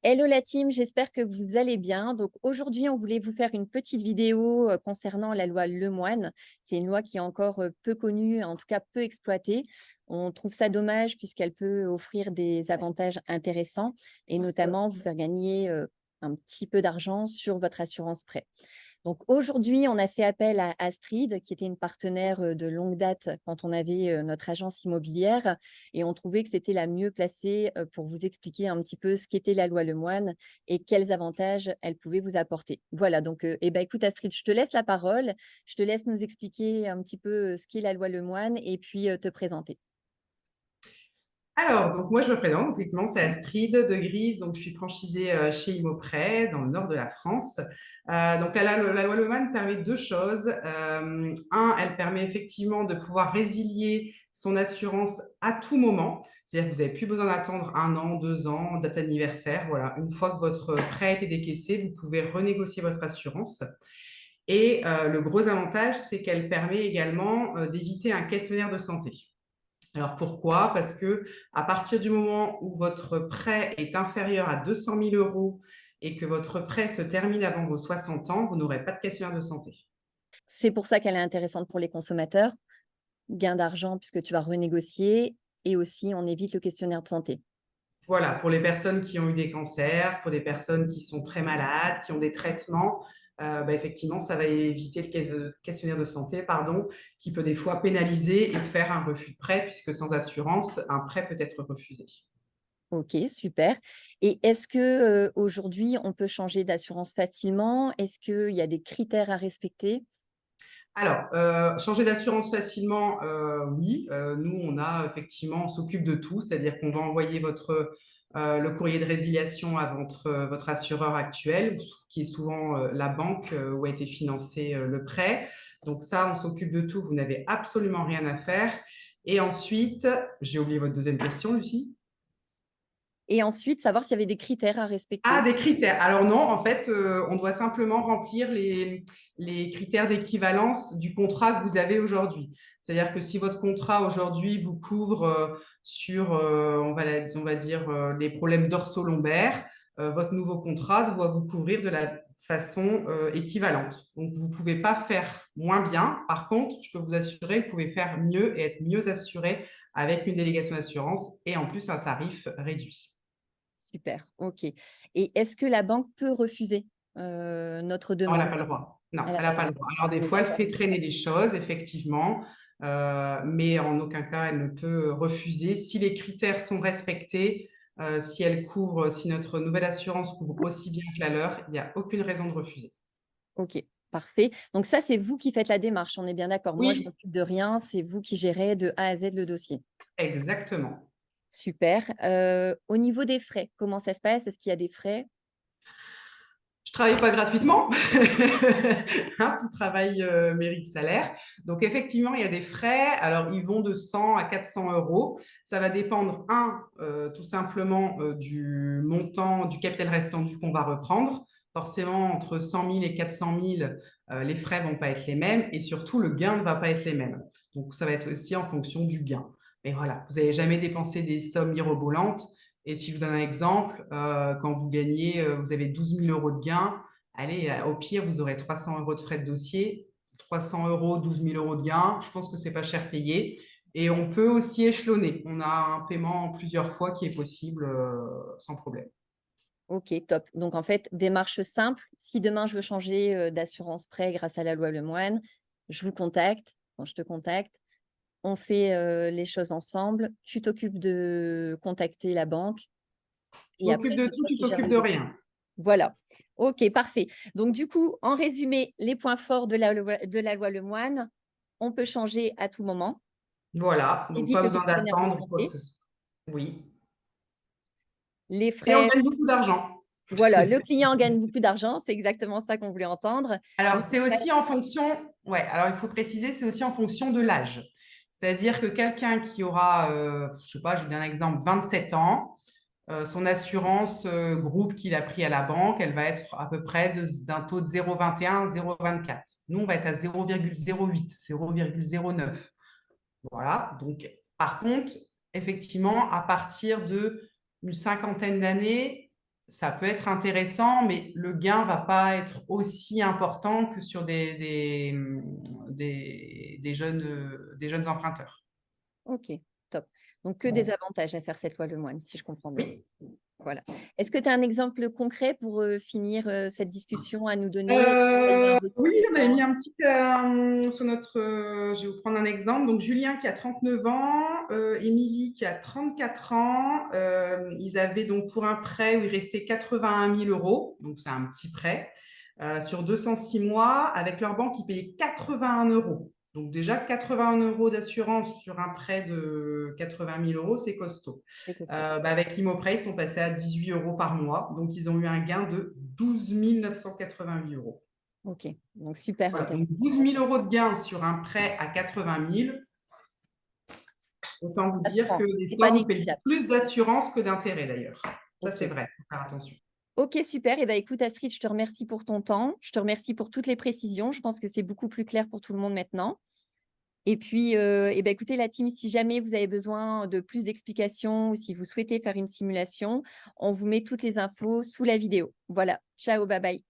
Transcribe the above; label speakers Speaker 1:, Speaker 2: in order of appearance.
Speaker 1: Hello la team, j'espère que vous allez bien. Donc aujourd'hui, on voulait vous faire une petite vidéo concernant la loi Lemoine. C'est une loi qui est encore peu connue, en tout cas peu exploitée. On trouve ça dommage puisqu'elle peut offrir des avantages intéressants et notamment vous faire gagner un petit peu d'argent sur votre assurance prêt. Donc aujourd'hui, on a fait appel à Astrid, qui était une partenaire de longue date quand on avait notre agence immobilière, et on trouvait que c'était la mieux placée pour vous expliquer un petit peu ce qu'était la loi Lemoine et quels avantages elle pouvait vous apporter. Voilà, donc eh ben, écoute Astrid, je te laisse la parole, je te laisse nous expliquer un petit peu ce qu'est la loi Lemoine et puis te présenter.
Speaker 2: Alors, donc moi je me présente, effectivement c'est Astrid de Grise, donc je suis franchisée chez Immoprès dans le nord de la France. Donc la loi Lehman permet deux choses. Elle permet effectivement de pouvoir résilier son assurance à tout moment, c'est-à-dire que vous n'avez plus besoin d'attendre 1 an, 2 ans, date anniversaire. Voilà, une fois que votre prêt a été décaissé, vous pouvez renégocier votre assurance. Et le gros avantage, c'est qu'elle permet également d'éviter un questionnaire de santé. Alors pourquoi? Parce que à partir du moment où votre prêt est inférieur à 200 000 euros et que votre prêt se termine avant vos 60 ans, vous n'aurez pas de questionnaire de santé.
Speaker 1: C'est pour ça qu'elle est intéressante pour les consommateurs, gain d'argent puisque tu vas renégocier et aussi on évite le questionnaire de santé.
Speaker 2: Voilà, pour les personnes qui ont eu des cancers, pour les personnes qui sont très malades, qui ont des traitements, effectivement, ça va éviter le questionnaire de santé, pardon, qui peut des fois pénaliser et faire un refus de prêt, puisque sans assurance, un prêt peut être refusé.
Speaker 1: OK, super. Et est-ce que, aujourd'hui, on peut changer d'assurance facilement? Est-ce qu'il y a des critères à respecter?
Speaker 2: Alors, changer d'assurance facilement, oui. Nous, on s'occupe de tout, c'est-à-dire qu'on va envoyer le courrier de résiliation à votre assureur actuel, qui est souvent la banque où a été financé le prêt. Donc ça, on s'occupe de tout, vous n'avez absolument rien à faire. Et ensuite, j'ai oublié votre deuxième question, Lucie.
Speaker 1: Et ensuite, savoir s'il y avait des critères à
Speaker 2: Ah,
Speaker 1: respecter.
Speaker 2: des critères. Alors non, en fait, on doit simplement remplir les critères d'équivalence du contrat que vous avez aujourd'hui. C'est-à-dire que si votre contrat aujourd'hui vous couvre sur, on va dire, les problèmes dorsaux-lombaires, votre nouveau contrat doit vous couvrir de la façon équivalente. Donc, vous ne pouvez pas faire moins bien. Par contre, je peux vous assurer que vous pouvez faire mieux et être mieux assuré avec une délégation d'assurance et en plus un tarif réduit.
Speaker 1: Super, OK. Et est-ce que la banque peut refuser, notre
Speaker 2: Non, elle n'a
Speaker 1: demande?
Speaker 2: pas le droit. Non,
Speaker 1: Elle a
Speaker 2: elle n'a
Speaker 1: pas le
Speaker 2: pas le
Speaker 1: droit.
Speaker 2: droit. Alors, des
Speaker 1: OK,
Speaker 2: fois, elle fait traîner les choses, effectivement, mais en aucun cas, elle ne peut refuser. Si les critères sont respectés, si notre nouvelle assurance couvre aussi bien que la leur, il n'y a aucune raison de refuser.
Speaker 1: OK, parfait. Donc ça, c'est vous qui faites la démarche, on est bien d'accord? Moi, je
Speaker 2: Oui,
Speaker 1: m'occupe de rien, c'est vous qui gérez de A à Z le dossier.
Speaker 2: exactement.
Speaker 1: Super. Au niveau des frais, comment ça se passe? Est-ce qu'il y a des frais?
Speaker 2: Je travaille pas gratuitement. Hein, tout travail mérite salaire. Donc, effectivement, il y a des frais. Alors, ils vont de 100 à 400 euros. Ça va dépendre, tout simplement du montant, du capital restant dû qu'on va reprendre. Forcément, entre 100 000 et 400 000, les frais vont pas être les mêmes et surtout, le gain ne va pas être les mêmes. Donc, ça va être aussi en fonction du gain. Mais voilà, vous n'avez jamais dépensé des sommes mirobolantes. Et si je vous donne un exemple, quand vous avez 12 000 euros de gains, allez, au pire, vous aurez 300 euros de frais de dossier, 300 euros, 12 000 euros de gains. Je pense que c'est pas cher payé. Et on peut aussi échelonner. On a un paiement en plusieurs fois qui est possible sans problème.
Speaker 1: OK, top. Donc en fait, démarche simple. Si demain je veux changer, d'assurance prêt grâce à la loi Lemoine, je vous contacte, enfin je te contacte, on fait, les choses ensemble. Tu t'occupes de contacter la banque
Speaker 2: Je
Speaker 1: et après
Speaker 2: m'occupe de
Speaker 1: c'est
Speaker 2: tout,
Speaker 1: toi
Speaker 2: tu
Speaker 1: qui gères
Speaker 2: t'occupes
Speaker 1: le
Speaker 2: de
Speaker 1: dossier.
Speaker 2: rien.
Speaker 1: Voilà. OK, parfait. Donc du coup, en résumé, les points forts de la loi Lemoine, on peut changer à tout moment,
Speaker 2: Voilà, donc
Speaker 1: évite
Speaker 2: pas
Speaker 1: le
Speaker 2: besoin
Speaker 1: questionnaire de
Speaker 2: d'attendre ou quoi que
Speaker 1: santé,
Speaker 2: ce soit. Oui.
Speaker 1: les
Speaker 2: Et on
Speaker 1: frais,
Speaker 2: gagne beaucoup d'argent.
Speaker 1: voilà, le client gagne beaucoup d'argent, c'est exactement ça qu'on voulait entendre.
Speaker 2: Alors,
Speaker 1: Les
Speaker 2: c'est
Speaker 1: frais,
Speaker 2: aussi en fonction, ouais, alors il faut préciser, c'est aussi en fonction de l'âge. C'est-à-dire que quelqu'un qui aura, je sais pas, je vous donne un exemple, 27 ans, son assurance groupe qu'il a pris à la banque, elle va être à peu près d'un taux de 0,21, 0,24. Nous, on va être à 0,08, 0,09. Voilà. Donc, par contre, effectivement, à partir d'une cinquantaine d'années, ça peut être intéressant, mais le gain va pas être aussi important que sur des jeunes emprunteurs.
Speaker 1: Ok, top. Donc, que des avantages à faire cette loi Lemoine, si je comprends bien.
Speaker 2: Oui.
Speaker 1: Voilà. Est-ce que tu as un exemple concret pour finir cette discussion à nous donner? Un
Speaker 2: Oui,
Speaker 1: retour
Speaker 2: on avait
Speaker 1: client.
Speaker 2: mis un petit sur notre. Je vais vous prendre un exemple. Donc, Julien qui a 39 ans, Émilie qui a 34 ans. Ils avaient donc pour un prêt où il restait 81 000 euros. Donc, c'est un petit prêt sur 206 mois. Avec leur banque, ils payaient 81 euros. Donc, déjà, 81 euros d'assurance sur un prêt de 80 000 euros, c'est costaud.
Speaker 1: C'est costaud.
Speaker 2: Avec l'Imoprès, ils sont passés à 18 euros par mois. Donc, ils ont eu un gain de 12 988 euros.
Speaker 1: Ok, donc super
Speaker 2: Voilà, donc
Speaker 1: intéressant.
Speaker 2: 12 000 euros de gain sur un prêt à 80 000. Autant vous
Speaker 1: Ça se
Speaker 2: dire que
Speaker 1: prend.
Speaker 2: des
Speaker 1: C'est
Speaker 2: fois,
Speaker 1: pas
Speaker 2: vous payez
Speaker 1: négligeable.
Speaker 2: plus d'assurance que d'intérêt d'ailleurs. Ça,
Speaker 1: Ok.
Speaker 2: c'est vrai. Faut faire attention.
Speaker 1: Ok, super. Et ben, écoute, Astrid, je te remercie pour ton temps. Je te remercie pour toutes les précisions. Je pense que c'est beaucoup plus clair pour tout le monde maintenant. Et puis, eh ben, écoutez, la team, si jamais vous avez besoin de plus d'explications ou si vous souhaitez faire une simulation, on vous met toutes les infos sous la vidéo. Voilà. Ciao, bye bye.